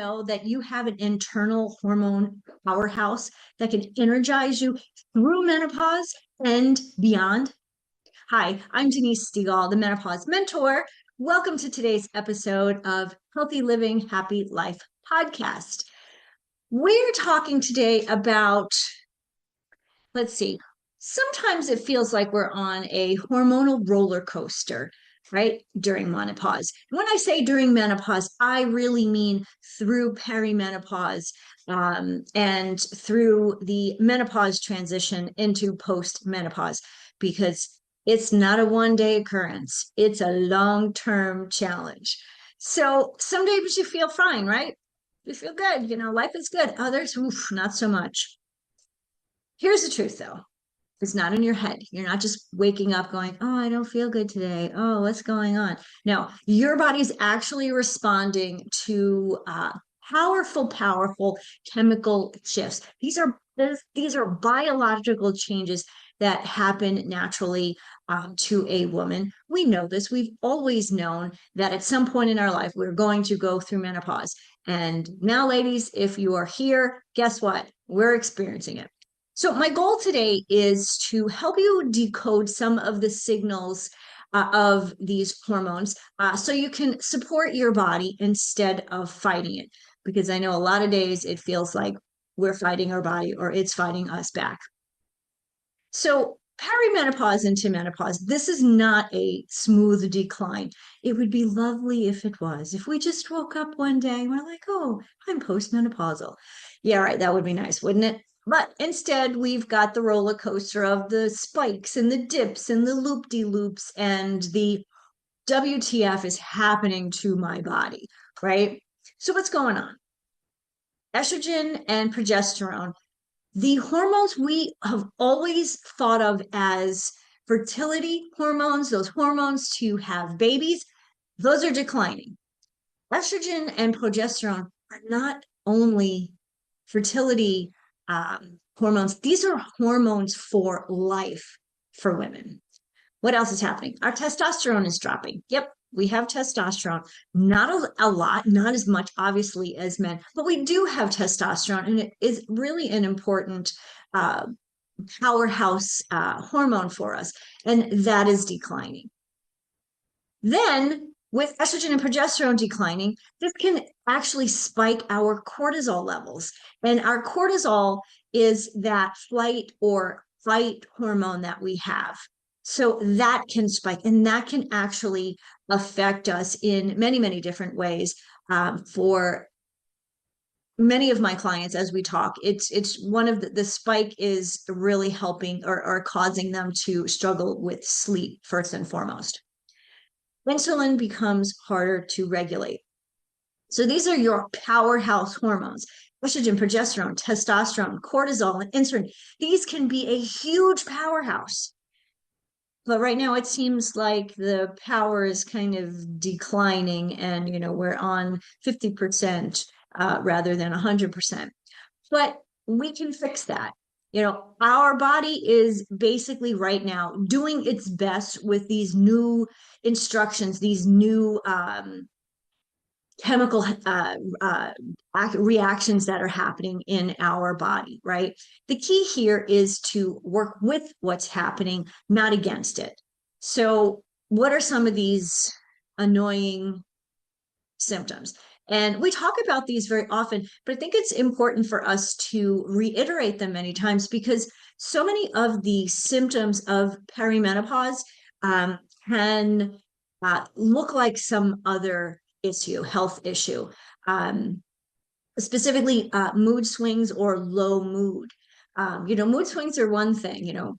know that you have an internal hormone powerhouse that can energize you through menopause and beyond? Hi, I'm Denise Stegall, the Menopause Mentor. Welcome to today's episode of Healthy Living, Happy Life podcast. We're talking today about, let's see, sometimes it feels like we're on a hormonal roller coaster, right? During menopause. When I say during menopause, I really mean through perimenopause and through the menopause transition into post-menopause, because it's not a one-day occurrence. It's a long-term challenge. So some days you feel fine, right? You feel good, life is good. Others, not so much. Here's the truth, though. It's not in your head. You're not just waking up going, oh, I don't feel good today. Oh, what's going on? No, your body's actually responding to powerful chemical shifts. These are biological changes that happen naturally to a woman. We know this. We've always known that at some point in our life, we're going to go through menopause. And now, ladies, if you are here, guess what? We're experiencing it. So my goal today is to help you decode some of the signals of these hormones so you can support your body instead of fighting it. Because I know a lot of days it feels like we're fighting our body or it's fighting us back. So perimenopause into menopause, this is not a smooth decline. It would be lovely if it was. If we just woke up one day and we're like, oh, I'm postmenopausal. Yeah, right. That would be nice, wouldn't it? But instead, we've got the roller coaster of the spikes and the dips and the loop-de-loops and the WTF is happening to my body, right? So what's going on? Estrogen and progesterone, the hormones we have always thought of as fertility hormones, those hormones to have babies, those are declining. Estrogen and progesterone are not only fertility hormones, these are hormones for life for women. What else is happening? Our testosterone is dropping. Yep, we have testosterone. Not a lot, not as much, obviously, as men, but we do have testosterone, and it is really an important powerhouse hormone for us, and that is declining. Then, with estrogen and progesterone declining, this can actually spike our cortisol levels. And our cortisol is that flight or fight hormone that we have. So that can spike, and that can actually affect us in many, many different ways. For many of my clients, as we talk, it's one of the spike is really helping or causing them to struggle with sleep first and foremost. Insulin becomes harder to regulate. So these are your powerhouse hormones: estrogen, progesterone, testosterone, cortisol, and insulin. These can be a huge powerhouse. But right now it seems like the power is kind of declining and, we're on 50% rather than 100%. But we can fix that. Our body is basically right now doing its best with these new instructions, these new chemical reactions that are happening in our body, right? The key here is to work with what's happening, not against it. So what are some of these annoying symptoms? And we talk about these very often, but I think it's important for us to reiterate them many times because so many of the symptoms of perimenopause can look like some other issue, health issue, specifically mood swings or low mood. Mood swings are one thing,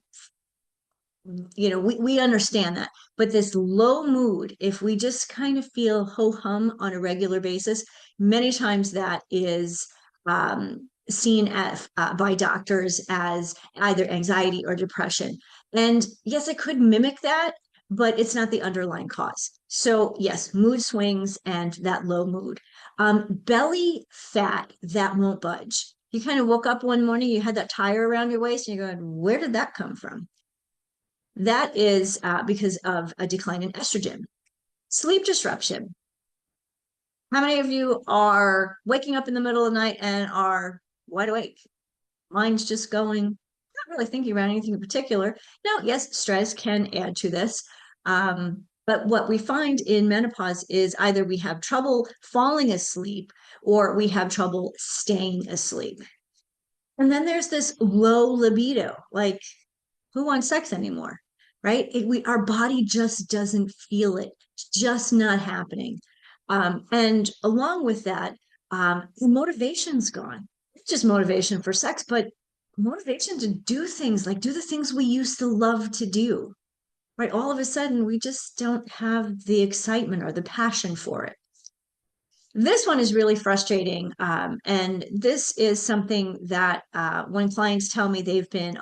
we understand that, but this low mood, if we just kind of feel ho-hum on a regular basis, many times that is seen by doctors as either anxiety or depression. And yes, it could mimic that, but it's not the underlying cause. So yes, mood swings and that low mood. Belly fat that won't budge. You kind of woke up one morning, you had that tire around your waist, and you're going, where did that come from? That is because of a decline in estrogen. Sleep disruption. How many of you are waking up in the middle of the night and are wide awake? Mind's just going, not really thinking about anything in particular. Now, yes, stress can add to this. But what we find in menopause is either we have trouble falling asleep or we have trouble staying asleep. And then there's this low libido, like who wants sex anymore, right? Our body just doesn't feel it. It's just not happening. And along with that, the motivation's gone. It's just motivation for sex, but motivation to do things, like do the things we used to love to do, right? All of a sudden, we just don't have the excitement or the passion for it. This one is really frustrating. And this is something that when clients tell me I've been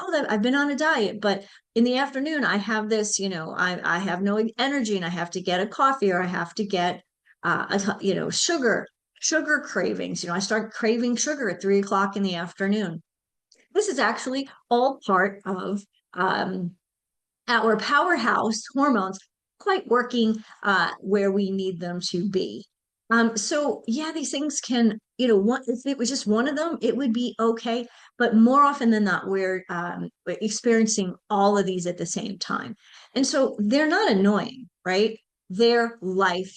on a diet, but in the afternoon, I have this, I have no energy and I have to get a coffee or I have to get, sugar cravings. I start craving sugar at 3 o'clock in the afternoon. This is actually all part of our powerhouse hormones quite working where we need them to be. So yeah, these things can, if it was just one of them, it would be okay. But more often than not, we're experiencing all of these at the same time. And so they're not annoying, right? They're life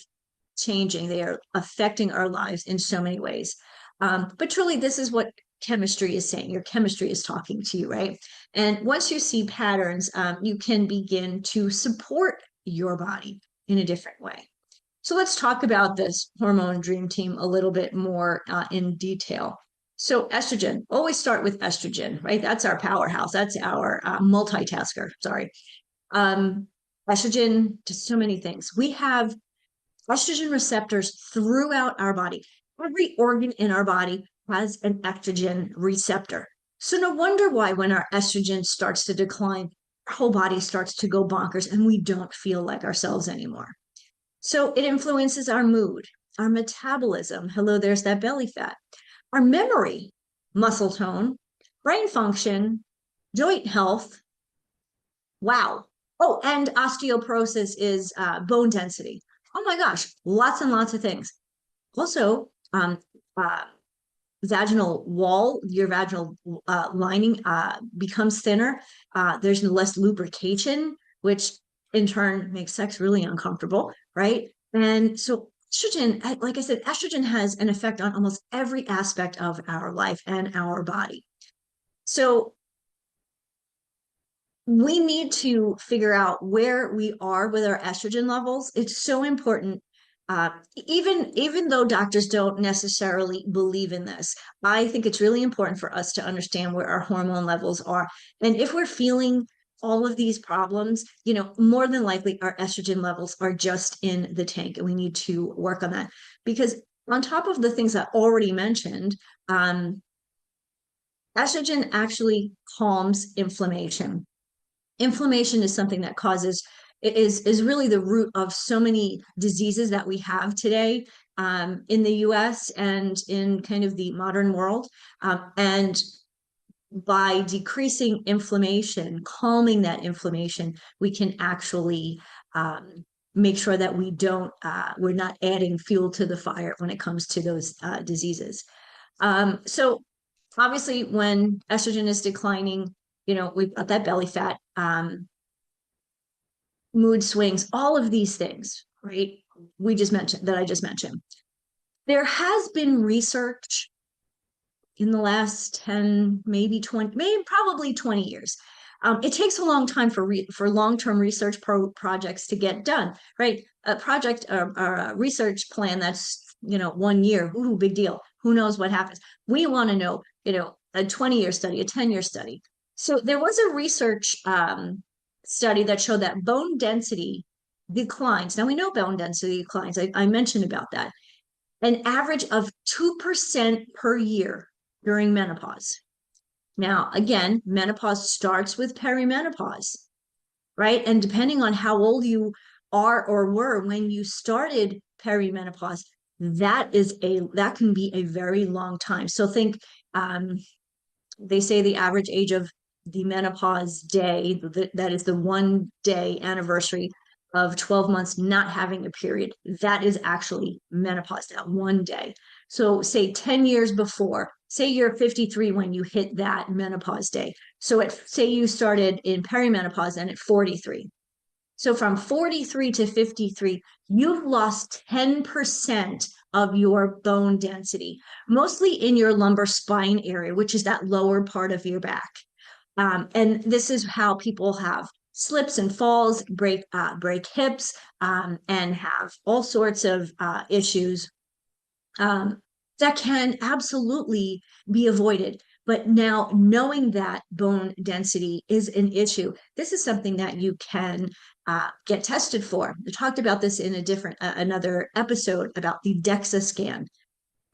changing. They are affecting our lives in so many ways. But truly, this is what chemistry is saying. Your chemistry is talking to you, right? And once you see patterns, you can begin to support your body in a different way. So let's talk about this hormone dream team a little bit more in detail. So estrogen, always start with estrogen, right? That's our powerhouse. That's our multitasker. Sorry. Estrogen does so many things. We have estrogen receptors throughout our body. Every organ in our body has an estrogen receptor. So no wonder why when our estrogen starts to decline, our whole body starts to go bonkers and we don't feel like ourselves anymore. So it influences our mood, our metabolism. Hello, there's that belly fat. Our memory, muscle tone, brain function, joint health. Wow. Oh, and osteoporosis is bone density. Oh my gosh, lots and lots of things. Also, uh, vaginal wall, your vaginal lining becomes thinner. There's less lubrication, which in turn makes sex really uncomfortable, right? And so estrogen, like I said, estrogen has an effect on almost every aspect of our life and our body. So we need to figure out where we are with our estrogen levels. It's so important. Even though doctors don't necessarily believe in this, I think it's really important for us to understand where our hormone levels are. And if we're feeling all of these problems, more than likely our estrogen levels are just in the tank, and we need to work on that. Because on top of the things I already mentioned, estrogen actually calms inflammation. Inflammation is something that is really the root of so many diseases that we have today in the US and in kind of the modern world. And by decreasing inflammation, calming that inflammation, we can actually make sure that we're not adding fuel to the fire when it comes to those diseases. So obviously when estrogen is declining, we've got that belly fat, mood swings, all of these things, right? I just mentioned. There has been research in the last 10, maybe 20, maybe probably 20 years. It takes a long time for long-term research projects to get done, right? A project or a research plan that's 1 year, ooh, big deal. Who knows what happens? We want to know, a 20-year study, a 10-year study. So there was a research study that showed that bone density declines. Now we know bone density declines. I mentioned about that. An average of 2% per year during menopause. Now, again, menopause starts with perimenopause, right? And depending on how old you are or were when you started perimenopause, that can be a very long time. So think, they say the average age of the menopause day, that is the 1 day anniversary of 12 months not having a period, that is actually menopause, that one day. So say 10 years before, say you're 53 when you hit that menopause day. So say you started in perimenopause and at 43. So from 43 to 53, you've lost 10% of your bone density, mostly in your lumbar spine area, which is that lower part of your back. And this is how people have slips and falls, break hips, and have all sorts of issues that can absolutely be avoided. But now, knowing that bone density is an issue, this is something that you can get tested for. We talked about this in another episode about the DEXA scan.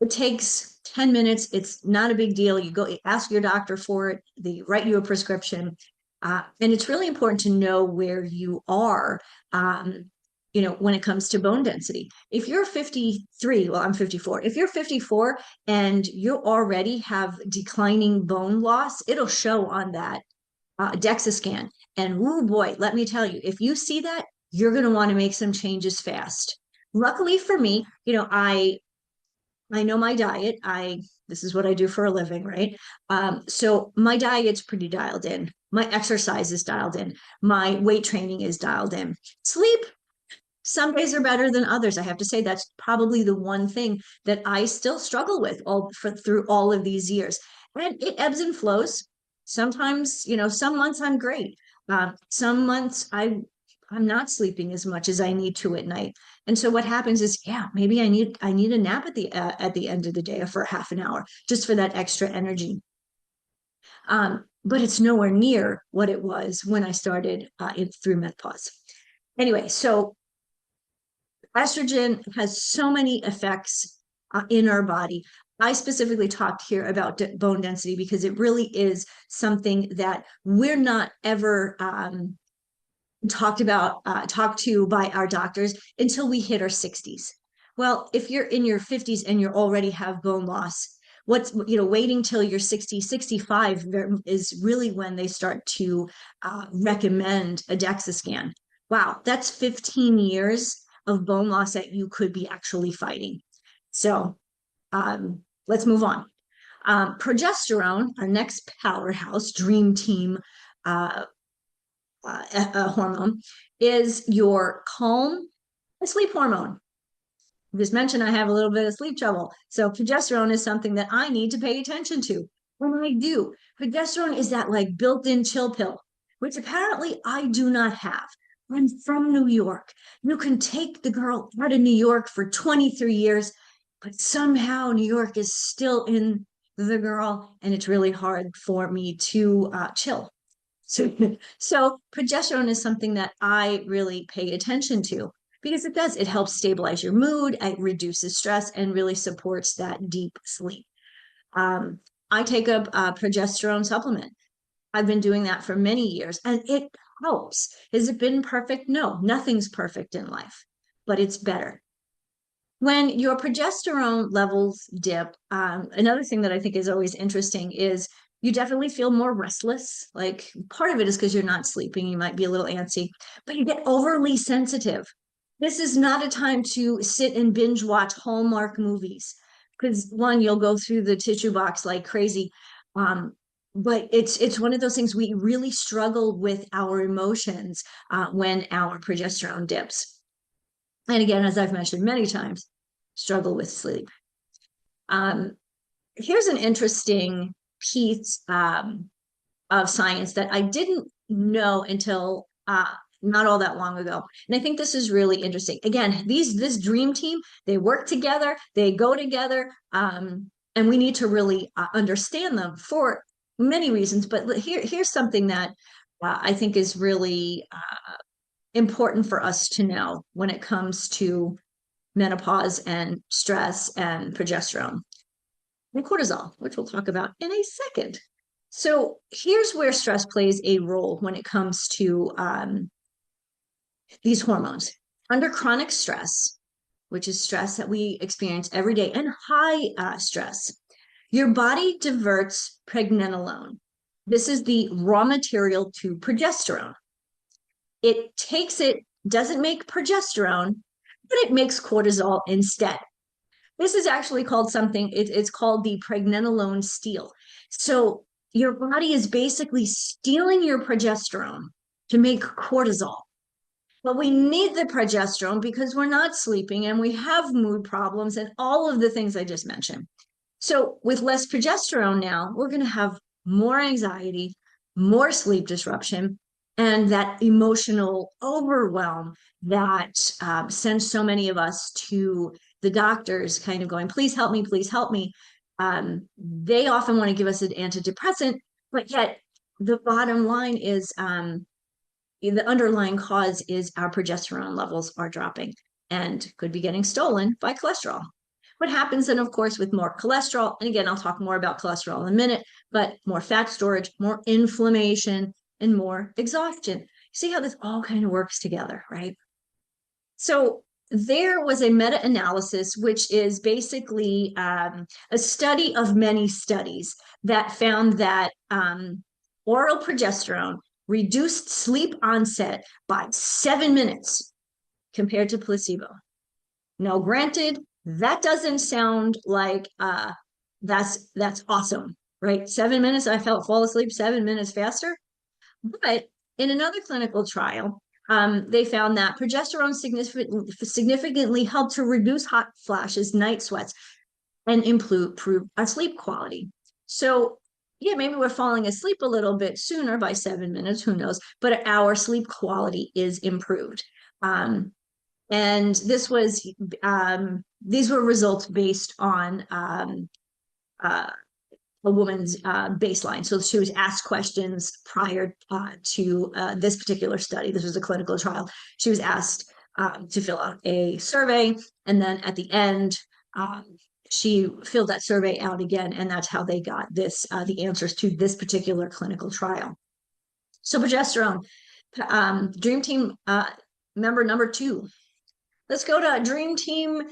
It takes 10 minutes. It's not a big deal. You go ask your doctor for it. They write you a prescription. And it's really important to know where you are, when it comes to bone density. If you're 53, well, I'm 54. If you're 54 and you already have declining bone loss, it'll show on that DEXA scan. And oh boy, let me tell you, if you see that, you're going to want to make some changes fast. Luckily for me, I know my diet. This is what I do for a living, right? So my diet's pretty dialed in. My exercise is dialed in. My weight training is dialed in. Sleep, some days are better than others. I have to say that's probably the one thing that I still struggle with through all of these years. And it ebbs and flows. Sometimes, some months I'm great. Some months I'm not sleeping as much as I need to at night. And so what happens is, yeah, maybe I need a nap at the end of the day for half an hour just for that extra energy. But it's nowhere near what it was when I started through menopause. Anyway, so estrogen has so many effects in our body. I specifically talked here about bone density because it really is something that we're not ever talked to by our doctors until we hit our 60s. Well, if you're in your 50s and you already have bone loss, waiting till you're 60, 65 is really when they start to recommend a DEXA scan. Wow, that's 15 years of bone loss that you could be actually fighting. So let's move on. Progesterone, our next powerhouse, dream team hormone, is your calm and sleep hormone. Just mentioned I have a little bit of sleep trouble. So progesterone is something that I need to pay attention to. When I do, progesterone is that like built-in chill pill, which apparently I do not have. I'm from New York. You can take the girl out of New York for 23 years, but somehow New York is still in the girl, and it's really hard for me to chill. So progesterone is something that I really pay attention to because it helps stabilize your mood, it reduces stress, and really supports that deep sleep. I take a progesterone supplement. I've been doing that for many years and it helps. Has it been perfect? No, nothing's perfect in life, but it's better. When your progesterone levels dip, another thing that I think is always interesting is you definitely feel more restless. Like part of it is because you're not sleeping, you might be a little antsy, but you get overly sensitive. This is not a time to sit and binge watch Hallmark movies because one, you'll go through the tissue box like crazy. But it's one of those things we really struggle with our emotions when our progesterone dips. And again, as I've mentioned many times, struggle with sleep. Here's an interesting piece of science that I didn't know until not all that long ago. And I think this is really interesting. Again, this dream team, they work together, they go together, and we need to really understand them for many reasons. But here's something that I think is really important for us to know when it comes to menopause and stress and progesterone and cortisol, which we'll talk about in a second. So here's where stress plays a role when it comes to these hormones. Under chronic stress, which is stress that we experience every day, and high stress, your body diverts pregnenolone. This is the raw material to progesterone. It takes it doesn't make progesterone, but it makes cortisol instead. This is actually called something, it's called the pregnenolone steal. So your body is basically stealing your progesterone to make cortisol. But we need the progesterone because we're not sleeping and we have mood problems and all of the things I just mentioned. So with less progesterone now, we're going to have more anxiety, more sleep disruption, and that emotional overwhelm that sends so many of us to the doctors kind of going, please help me, please help me. They often want to give us an antidepressant, but yet the bottom line is the underlying cause is our progesterone levels are dropping and could be getting stolen by cholesterol. What happens then, of course, with more cholesterol, and again, I'll talk more about cholesterol in a minute, but more fat storage, more inflammation, and more exhaustion. See how this all kind of works together, right? So there was a meta-analysis, which is basically a study of many studies that found that oral progesterone reduced sleep onset by 7 minutes compared to placebo. Now, granted, that doesn't sound like that's awesome, right? 7 minutes, I felt fall asleep 7 minutes faster. But in another clinical trial, they found that progesterone significantly helped to reduce hot flashes, night sweats, and improve our sleep quality. So, yeah, maybe we're falling asleep a little bit sooner by 7 minutes, who knows? But our sleep quality is improved. And these were results based on uh, a woman's baseline. So she was asked questions prior to this particular study. This was a clinical trial. She was asked to fill out a survey, and then at the end, she filled that survey out again, and that's how they got the answers to this particular clinical trial. So progesterone, Dream Team member number 2. Let's go to Dream Team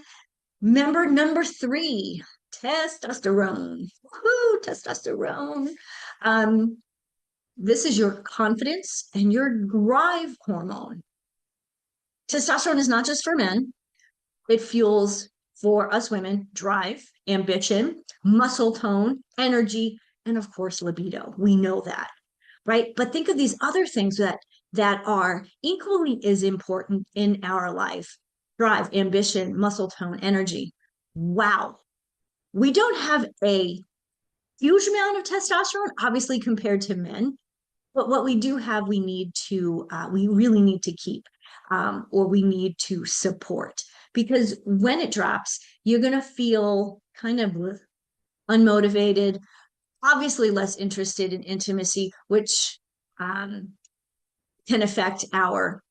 member number 3, testosterone. Woohoo, testosterone. This is your confidence and your drive hormone. Testosterone is not just for men. It fuels for us women drive, ambition, muscle tone, energy, and of course libido. We know that, right? But think of these other things that are equally as important in our life: drive, ambition, muscle tone, energy. Wow. We don't have a huge amount of testosterone, obviously, compared to men. But what we do have, we really need to keep, or we need to support. Because when it drops, you're going to feel kind of unmotivated, obviously less interested in intimacy, which can affect our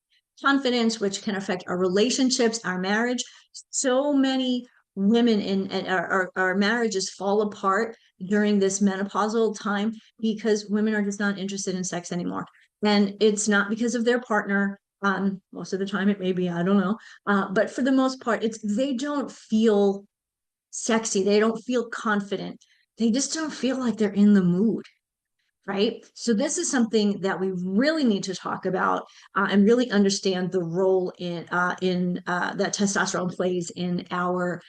confidence, which can affect our relationships, our marriage. So many women in our marriages fall apart during this menopausal time because women are just not interested in sex anymore. And it's not because of their partner. Most of the time it may be, I don't know. But for the most part, they don't feel sexy. They don't feel confident. They just don't feel like they're in the mood, right? So this is something that we really need to talk about and really understand the role in that testosterone plays in our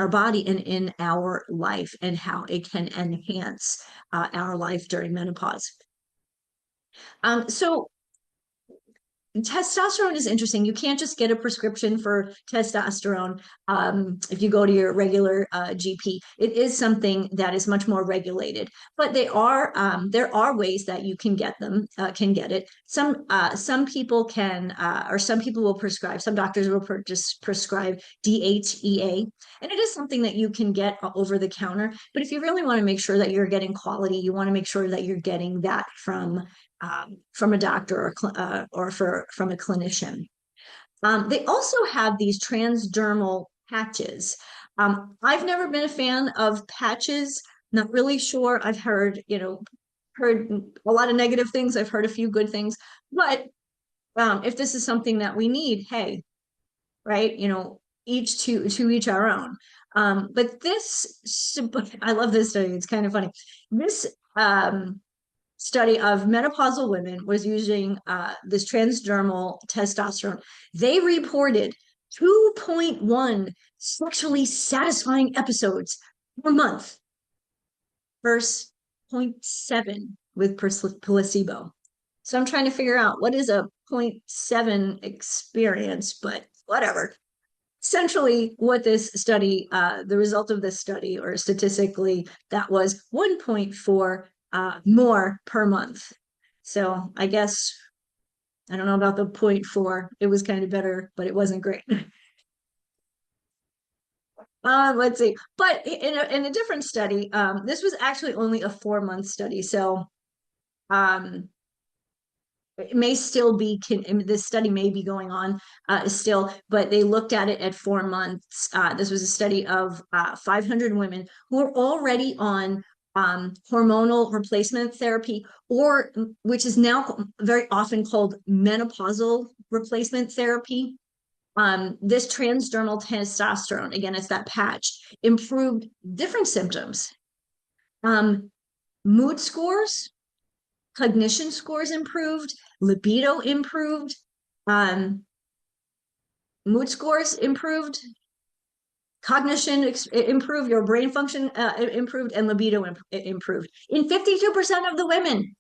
body and in our life, and how it can enhance our life during menopause. So testosterone is interesting. You can't just get a prescription for testosterone if you go to your regular GP. It is something that is much more regulated, but there are ways that you can get it. Some people can, or some people will prescribe. Some doctors will just prescribe DHEA, and it is something that you can get over the counter. But if you really want to make sure that you're getting quality, you want to make sure that you're getting that from a doctor or from a clinician. They also have these transdermal patches. I've never been a fan of patches. Not really sure. I've heard a lot of negative things. I've heard a few good things. But if this is something that we need, hey, right? Each to each our own. But this, I love this study. It's kind of funny. This study of menopausal women was using this transdermal testosterone. They reported 2.1 sexually satisfying episodes per month versus zero point 0.7 with placebo. So I'm trying to figure out what is a 0.7 experience, but whatever. Essentially, what this study, the result of this study, or statistically, that was 1.4 more per month. So I guess, I don't know about the 0.4. It was kind of better, but it wasn't great. Let's see. But in a different study, this was actually only a 4-month study. So um, it may still be, this study may be going on still, but they looked at it at 4 months. This was a study of 500 women who were already on hormonal replacement therapy, or which is now very often called menopausal replacement therapy. This transdermal testosterone, again, it's that patch, improved different symptoms. Mood scores, cognition scores improved, libido improved, mood scores improved, cognition improved, your brain function improved, and libido improved in 52% of the women.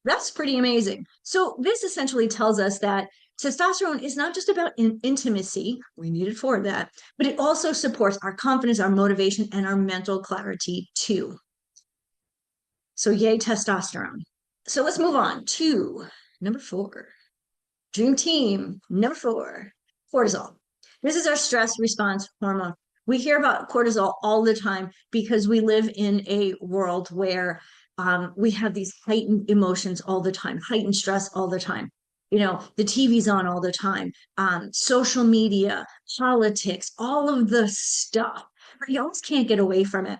That's pretty amazing. So this essentially tells us that testosterone is not just about intimacy, we need it for that, but it also supports our confidence, our motivation, and our mental clarity too. So yay, testosterone. So let's move on to number 4. Dream team, number 4, cortisol. This is our stress response hormone. We hear about cortisol all the time because we live in a world where we have these heightened emotions all the time, heightened stress all the time. You know, the TV's on all the time, social media, politics, all of the stuff. You almost can't get away from it.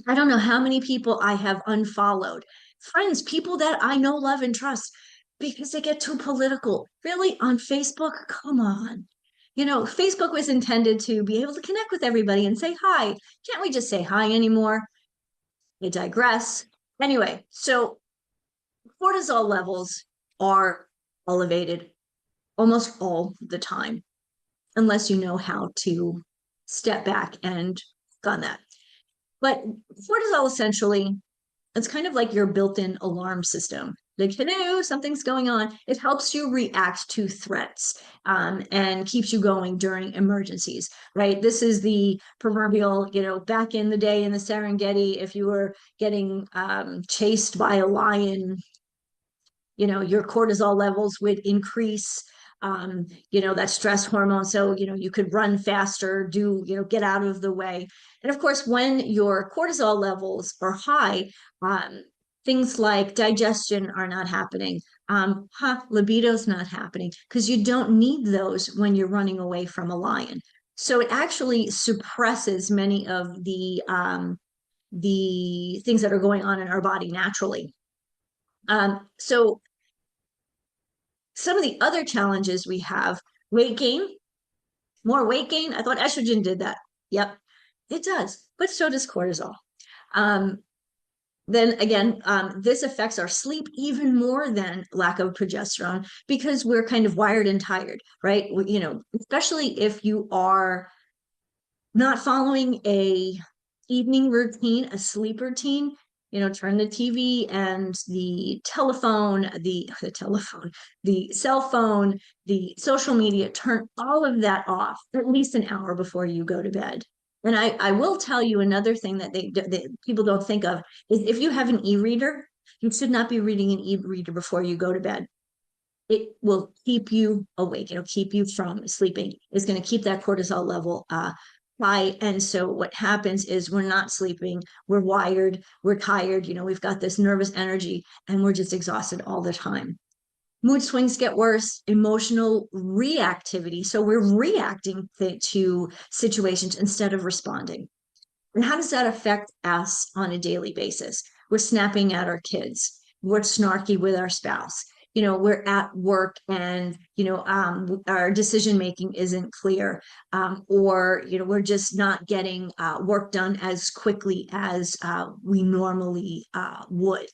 I don't know how many people I have unfollowed, friends, people that I know, love, and trust, because they get too political. Really, on Facebook? Come on. You know, Facebook was intended to be able to connect with everybody and say hi. Can't we just say hi anymore? I digress. Anyway, so cortisol levels are elevated almost all the time, unless you know how to step back and gun that. But cortisol essentially, it's kind of like your built-in alarm system. Like, hello, something's going on. It helps you react to threats and keeps you going during emergencies, right? This is the proverbial, you know, back in the day in the Serengeti, if you were getting chased by a lion, you know, your cortisol levels would increase, you know, that stress hormone. So, you know, you could run faster, get out of the way. And of course, when your cortisol levels are high, things like digestion are not happening. Libido's not happening because you don't need those when you're running away from a lion. So it actually suppresses many of the things that are going on in our body naturally. So some of the other challenges we have, weight gain, more weight gain. I thought estrogen did that. Yep, it does, but so does cortisol. Then again, this affects our sleep even more than lack of progesterone because we're kind of wired and tired, right? You know, especially if you are not following a evening routine, a sleep routine, you know, turn the TV and the telephone, the cell phone, the social media, turn all of that off at least an hour before you go to bed. And I will tell you another thing that people don't think of is if you have an e-reader, you should not be reading an e-reader before you go to bed. It will keep you awake. It'll keep you from sleeping. It's going to keep that cortisol level high. And so what happens is we're not sleeping, we're wired, we're tired, you know, we've got this nervous energy and we're just exhausted all the time. Mood swings get worse, emotional reactivity. So we're reacting to situations instead of responding. And how does that affect us on a daily basis? We're snapping at our kids. We're snarky with our spouse. You know, we're at work and, you know, our decision making isn't clear, or, you know, we're just not getting work done as quickly as we normally would.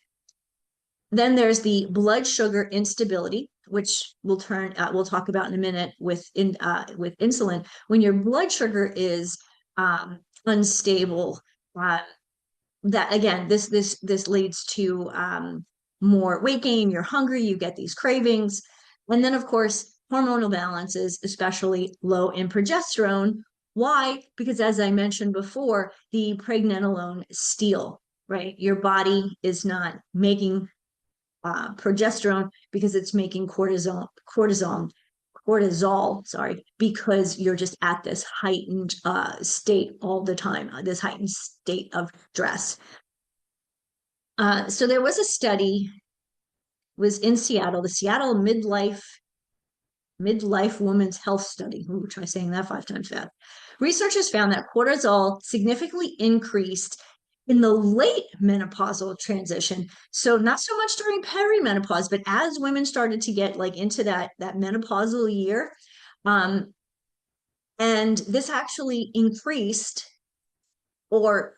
Then there's the blood sugar instability, which we'll talk about in a minute with insulin. When your blood sugar is unstable, uh, that again, this leads to more weight gain. You're hungry, you get these cravings, and then of course hormonal balances, especially low in progesterone. Why? Because as I mentioned before, the pregnenolone steal, right? Your body is not making progesterone because it's making cortisol, sorry, because you're just at this heightened state all the time, this heightened state of stress. So there was a study, was in Seattle, the Seattle Midlife Women's Health Study. Ooh, try saying that 5 times fast. Researchers found that cortisol significantly increased in the late menopausal transition. So not so much during perimenopause, but as women started to get like into that menopausal year, um, and this actually increased, or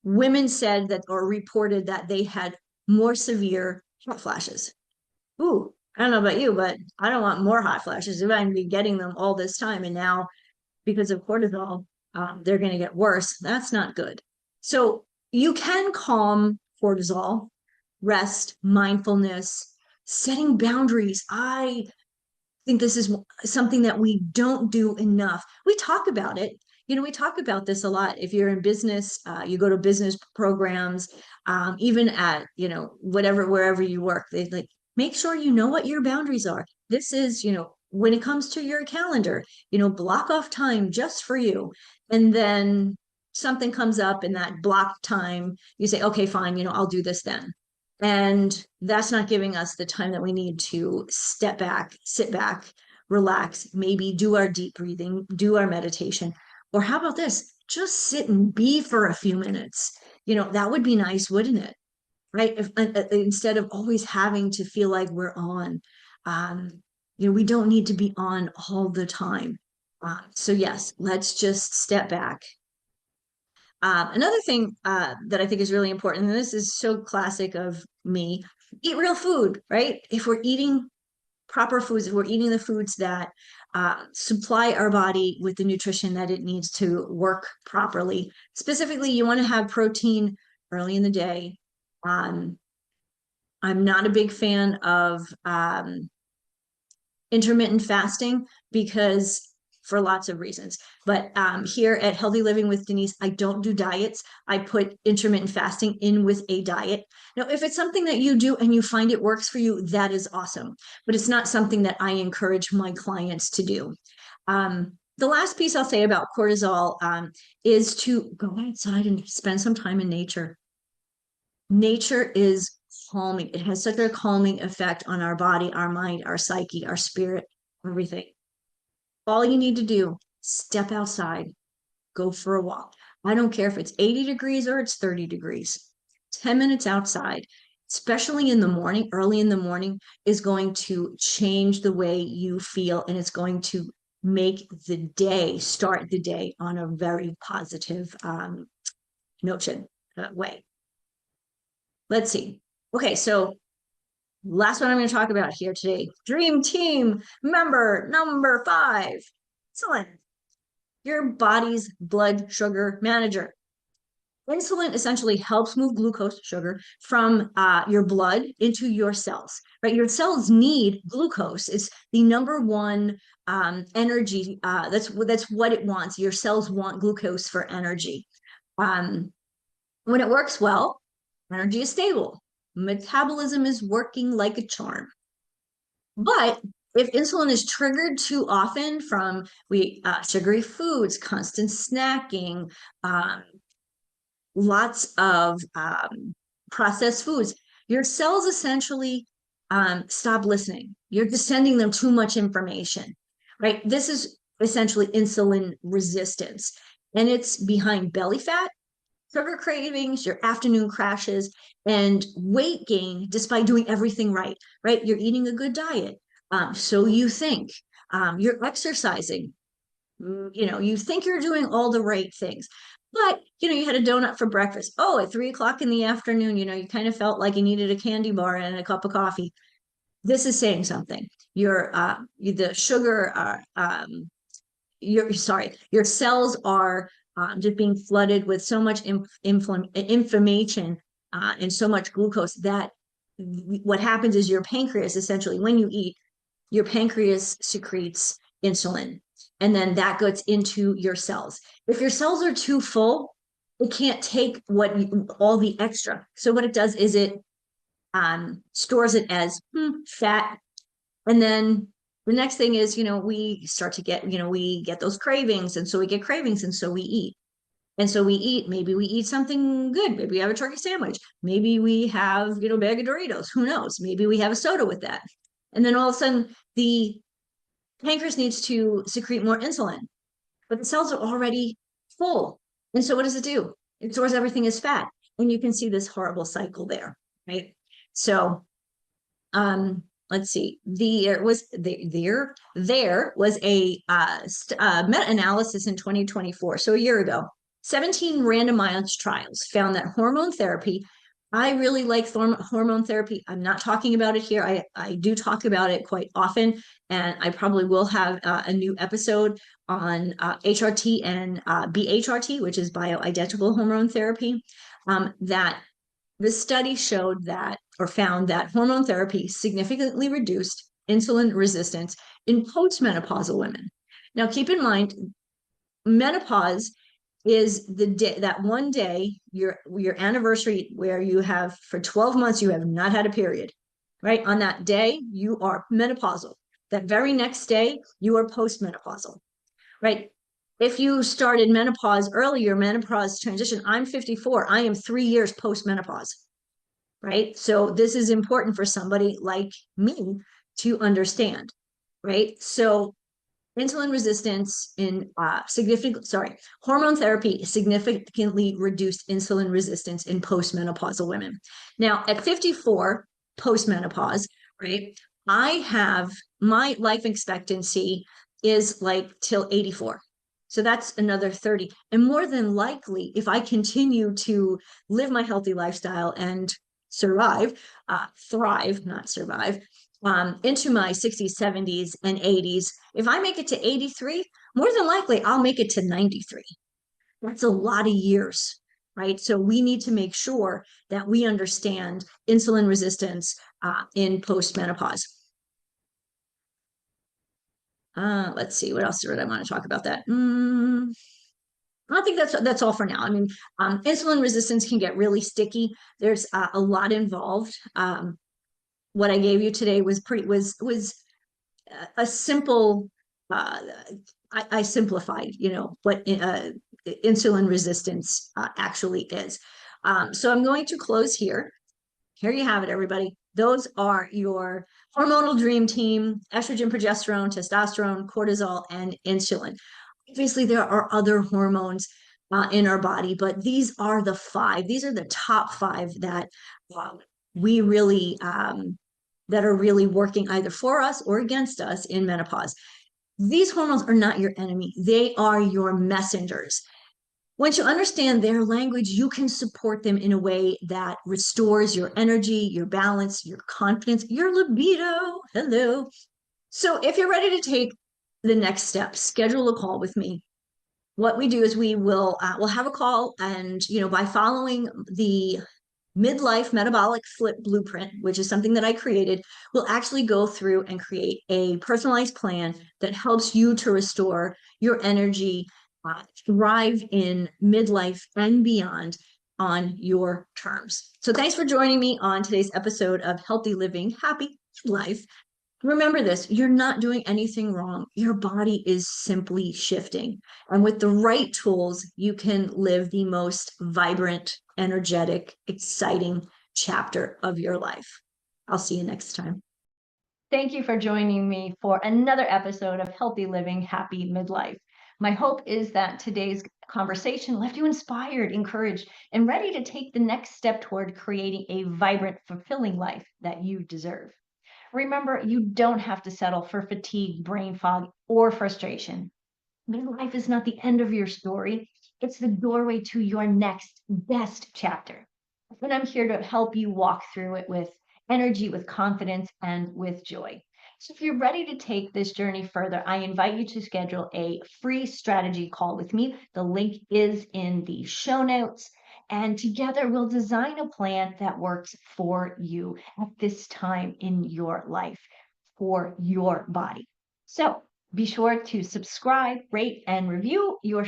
women said that or reported that they had more severe hot flashes. Ooh, I don't know about you, but I don't want more hot flashes. If I'm be getting them all this time, and now because of cortisol, they're going to get worse. That's not good. So you can calm cortisol, rest, mindfulness, setting boundaries. I think this is something that we don't do enough. We talk about it. We talk about this a lot. If you're in business, you go to business programs, even at, wherever you work, they like make sure you know what your boundaries are. This is, when it comes to your calendar, block off time just for you. And then something comes up in that block time, you say, okay, fine, I'll do this then. And that's not giving us the time that we need to step back, sit back, relax, maybe do our deep breathing, do our meditation. Or how about this? Just sit and be for a few minutes. That would be nice, wouldn't it? Right? Instead of always having to feel like we're on. Um, we don't need to be on all the time. So yes, let's just step back. Another thing that I think is really important, and this is so classic of me, eat real food, right? If we're eating proper foods, if we're eating the foods that supply our body with the nutrition that it needs to work properly. Specifically, you want to have protein early in the day. Um, I'm not a big fan of intermittent fasting because for lots of reasons. But here at Healthy Living with Denise, I don't do diets. I put intermittent fasting in with a diet. Now, if it's something that you do and you find it works for you, that is awesome. But it's not something that I encourage my clients to do. The last piece I'll say about cortisol is to go outside and spend some time in nature. Nature is calming. It has such a calming effect on our body, our mind, our psyche, our spirit, everything. All you need to do, step outside, go for a walk. I don't care if it's 80 degrees or it's 30 degrees. 10 minutes outside, especially in the morning, early in the morning, is going to change the way you feel, and it's going to make start the day on a very positive notion way. Let's see. Okay, so last one I'm going to talk about here today. Dream team member number 5. Insulin, your body's blood sugar manager. Insulin essentially helps move glucose sugar from your blood into your cells, right? Your cells need glucose. It's the number one energy. That's what it wants. Your cells want glucose for energy. When it works well, energy is stable. Metabolism is working like a charm. But if insulin is triggered too often from sugary foods, constant snacking, lots of processed foods, your cells essentially stop listening. You're just sending them too much information, right? This is essentially insulin resistance, and it's behind belly fat, sugar cravings, your afternoon crashes, and weight gain despite doing everything right, right? You're eating a good diet. So you think you're exercising, you think you're doing all the right things. But, you had a donut for breakfast. Oh, at 3 o'clock in the afternoon, you kind of felt like you needed a candy bar and a cup of coffee. This is saying something. The sugar, your cells are just being flooded with so much inflammation and so much glucose that what happens is your pancreas, essentially, when you eat, your pancreas secretes insulin, and then that goes into your cells. If your cells are too full, it can't take all the extra. So what it does is it stores it as fat, and then the next thing is, we start to get, we get those cravings, and so we get cravings, and so we eat. And so we eat, maybe we eat something good. Maybe we have a turkey sandwich. Maybe we have, a bag of Doritos. Who knows? Maybe we have a soda with that. And then all of a sudden, the pancreas needs to secrete more insulin, but the cells are already full. And so what does it do? It stores everything as fat. And you can see this horrible cycle there, right? So let's see. There was a meta-analysis in 2024, so a year ago. 17 randomized trials found that hormone therapy. I really like hormone therapy. I'm not talking about it here. I do talk about it quite often, and I probably will have a new episode on HRT and BHRT, which is bioidentical hormone therapy. That the study showed that, or found that, hormone therapy significantly reduced insulin resistance in postmenopausal women. Now, keep in mind, menopause is that one day, your anniversary, where you have, for 12 months, you have not had a period, right? On that day, you are menopausal. That very next day, you are postmenopausal, right? If you started menopause earlier, menopause transition, I'm 54, I am 3 years post-menopause, right? So this is important for somebody like me to understand, right? So insulin resistance hormone therapy significantly reduced insulin resistance in postmenopausal women. Now, at 54, postmenopause, right? My life expectancy is like till 84. So that's another 30. And more than likely, if I continue to live my healthy lifestyle and thrive, not survive, into my 60s, 70s, and 80s, if I make it to 83, more than likely I'll make it to 93. That's a lot of years, right? So we need to make sure that we understand insulin resistance in postmenopause. Let's see, what else did I want to talk about that? I think that's all for now. I mean, insulin resistance can get really sticky. There's a lot involved. What I gave you today was a simple. I simplified, what insulin resistance actually is. So I'm going to close here. Here you have it, everybody. Those are your hormonal dream team: estrogen, progesterone, testosterone, cortisol, and insulin. Obviously, there are other hormones in our body, but these are the five. These are the top five that we really that are really working either for us or against us in menopause. These hormones are not your enemy. They are your messengers. Once you understand their language, you can support them in a way that restores your energy, your balance, your confidence, your libido. Hello. So if you're ready to take the next step, schedule a call with me. What we do is we'll have a call, and by following the Midlife Metabolic Flip Blueprint, which is something that I created, we'll actually go through and create a personalized plan that helps you to restore your energy, thrive in midlife and beyond on your terms. So thanks for joining me on today's episode of Healthy Living, Happy Life. Remember this: you're not doing anything wrong. Your body is simply shifting. And with the right tools, you can live the most vibrant, energetic, exciting chapter of your life. I'll see you next time. Thank you for joining me for another episode of Healthy Living, Happy Midlife. My hope is that today's conversation left you inspired, encouraged, and ready to take the next step toward creating a vibrant, fulfilling life that you deserve. Remember, you don't have to settle for fatigue, brain fog, or frustration. Midlife is not the end of your story. It's the doorway to your next best chapter. And I'm here to help you walk through it with energy, with confidence, and with joy. So if you're ready to take this journey further, I invite you to schedule a free strategy call with me. The link is in the show notes. And together we'll design a plan that works for you at this time in your life, for your body. So be sure to subscribe, rate, and review the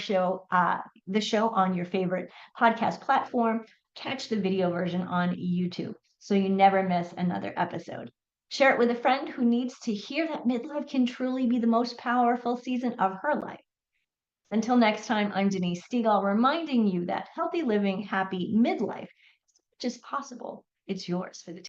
show on your favorite podcast platform. Catch the video version on YouTube so you never miss another episode. Share it with a friend who needs to hear that midlife can truly be the most powerful season of her life. Until next time, I'm Denise Stegall, reminding you that healthy living, happy midlife is just possible. It's yours for the